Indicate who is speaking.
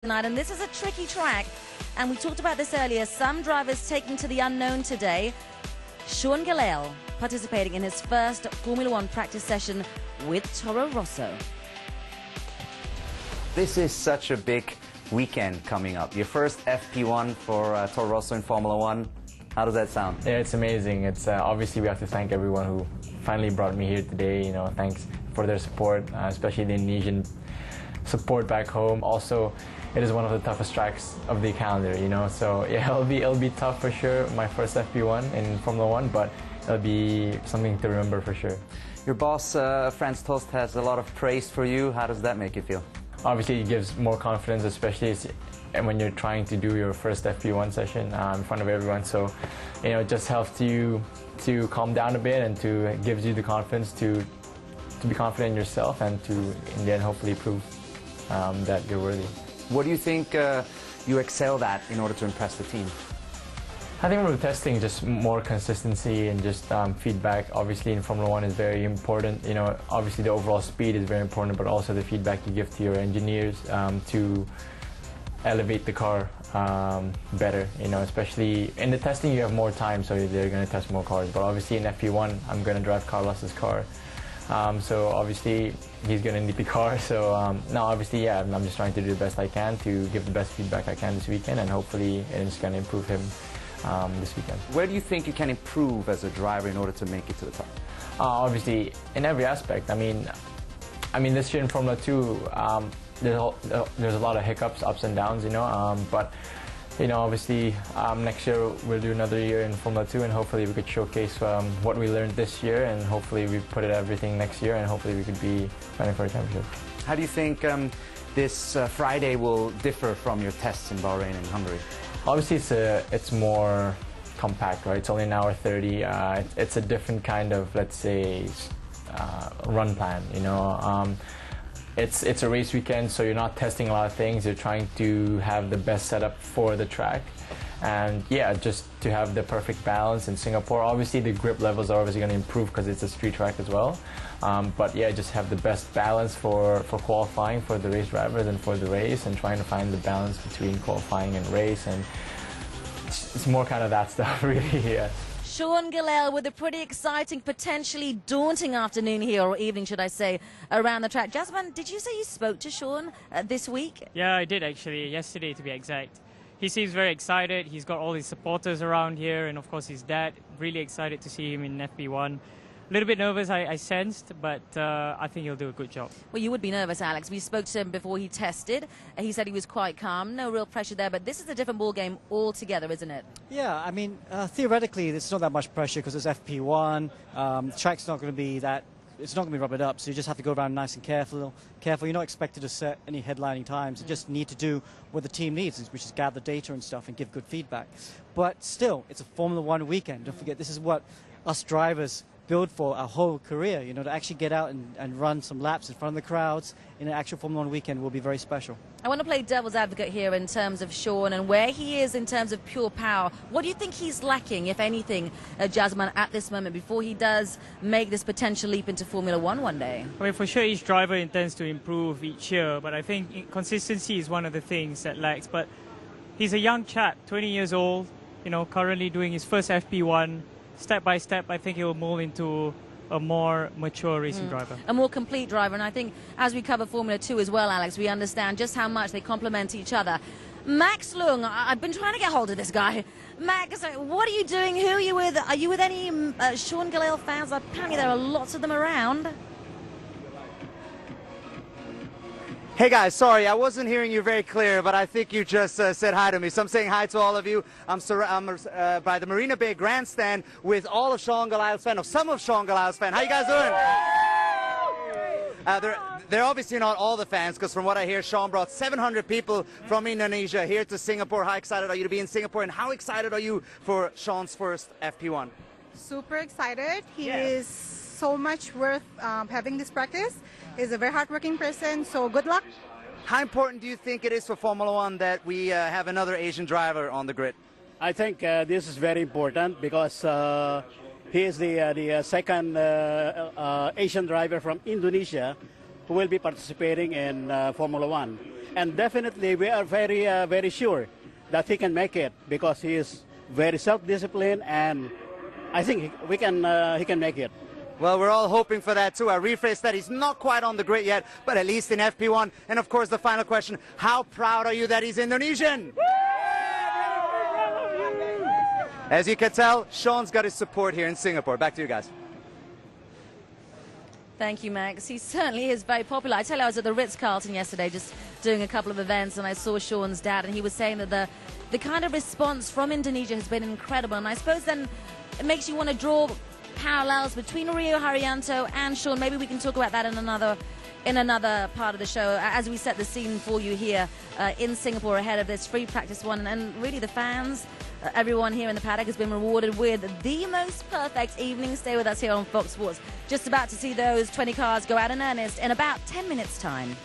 Speaker 1: tonight, and this is a tricky track, and we talked about this earlier. Some drivers taking to the unknown today. Sean Gelael participating in his first Formula One practice session with Toro Rosso.
Speaker 2: This is such a big weekend coming up. Your first FP1 for Toro Rosso in Formula One. How does that sound?
Speaker 3: Yeah, it's amazing. It's obviously we have to thank everyone who finally brought me here today. You know, thanks for their support, especially the Indonesian support back home. Also, it is one of the toughest tracks of the calendar, you know. So yeah, it'll be tough for sure. My first FP1 in Formula One, but it'll be something to remember for sure.
Speaker 2: Your boss, Franz Tost, has a lot of praise for you. How does that make you feel?
Speaker 3: Obviously, it gives more confidence, especially when you're trying to do your first FP1 session in front of everyone. So, you know, it just helps you to calm down a bit and gives you the confidence to be confident in yourself and to, in the end, hopefully prove that you're worthy.
Speaker 2: What do you think you excelled at in order to impress the team?
Speaker 3: I think we're testing just more consistency and just feedback. Obviously, in Formula One is very important. You know, obviously the overall speed is very important, but also the feedback you give to your engineers to elevate the car better. You know, especially in the testing, you have more time, so they're going to test more cars. But obviously in FP1, I'm going to drive Carlos's car. So obviously he's going to need the car. So now obviously, yeah, I'm just trying to do the best I can to give the best feedback I can this weekend, and hopefully it's going to improve him this weekend.
Speaker 2: Where do you think you can improve as a driver in order to make it to the top?
Speaker 3: Obviously in every aspect. I mean this year in Formula 2, there's a lot of hiccups, ups and downs, you know. But you know, obviously next year we'll do another year in Formula 2, and hopefully we could showcase what we learned this year, and hopefully we put it everything next year, and hopefully we could be fighting for a championship.
Speaker 2: How do you think this Friday will differ from your tests in Bahrain and Hungary?
Speaker 3: Obviously it's more compact, right? It's only an hour 30. It's a different kind of, let's say, run plan, you know. It's a race weekend, so you're not testing a lot of things. You're trying to have the best setup for the track, and yeah, just to have the perfect balance in Singapore. Obviously the grip levels are obviously going to improve because it's a street track as well, but yeah, just have the best balance for qualifying for the race drivers and for the race, and trying to find the balance between qualifying and race, and it's more kind of that stuff really. Yeah.
Speaker 1: Sean Gelael with a pretty exciting, potentially daunting afternoon here, or evening should I say, around the track. Jasmine, did you say you spoke to Sean this week?
Speaker 4: Yeah, I did actually, yesterday to be exact. He seems very excited. He's got all his supporters around here, and of course his dad. Really excited to see him in FP1. A little bit nervous, I sensed, but I think he'll do a good job. Well,
Speaker 1: you would be nervous, Alex. We spoke to him before he tested. He said he was quite calm, no real pressure there, but this is a different ball game altogether, isn't it?
Speaker 5: Yeah, I mean, theoretically, there's not that much pressure because it's FP1. The track's not going to be that, it's not going to be rubbered up, so you just have to go around nice and careful. You're not expected to set any headlining times. You just need to do what the team needs, which is gather data and stuff and give good feedback. But still, it's a Formula One weekend. Don't forget, this is what us drivers build for our whole career, you know, to actually get out and run some laps in front of the crowds in an actual Formula One weekend will be very special.
Speaker 1: I want to play devil's advocate here in terms of Sean and where he is in terms of pure power. What do you think he's lacking, if anything, Jasmine, at this moment before he does make this potential leap into Formula One day?
Speaker 4: I mean, for sure each driver intends to improve each year, but I think consistency is one of the things that lacks. But he's a young chap, 20 years old, you know, currently doing his first FP1. Step by step, I think he will mold into a more mature racing driver. A
Speaker 1: more complete driver, and I think as we cover Formula 2 as well, Alex, we understand just how much they complement each other. Max Leung, I've been trying to get hold of this guy. Max, what are you doing? Who are you with? Are you with any Sean Gelael fans? Apparently there are lots of them around.
Speaker 2: Hey guys, sorry, I wasn't hearing you very clear, but I think you just said hi to me. So I'm saying hi to all of you. I'm by the Marina Bay Grandstand with all of Sean Gelael's fans, or some of Sean Gelael's fans. How you guys doing? They're obviously not all the fans, because from what I hear, Sean brought 700 people from Indonesia here to Singapore. How excited are you to be in Singapore, and how excited are you for Sean's first FP1?
Speaker 6: Super excited. He is so much worth having this practice. He's a very hardworking person, so good luck.
Speaker 2: How important do you think it is for Formula One that we have another Asian driver on the grid?
Speaker 7: I think this is very important because he is the second Asian driver from Indonesia who will be participating in Formula One. and definitely we are very sure that he can make it because he is very self-disciplined, and I think he can make it.
Speaker 2: Well, we're all hoping for that too. I rephrase that. He's not quite on the grid yet, but at least in FP1. And of course, the final question, how proud are you that he's Indonesian? As you can tell, Sean's got his support here in Singapore. Back to you guys.
Speaker 1: Thank you, Max. He certainly is very popular. I tell you, I was at the Ritz-Carlton yesterday just doing a couple of events, and I saw Sean's dad, and he was saying that the kind of response from Indonesia has been incredible. And I suppose then it makes you want to draw parallels between Rio Haryanto and Sean. Maybe we can talk about that in another part of the show as we set the scene for you here in Singapore ahead of this free practice one. And really the fans, everyone here in the paddock has been rewarded with the most perfect evening. Stay with us here on Fox Sports. Just about to see those 20 cars go out in earnest in about 10 minutes time.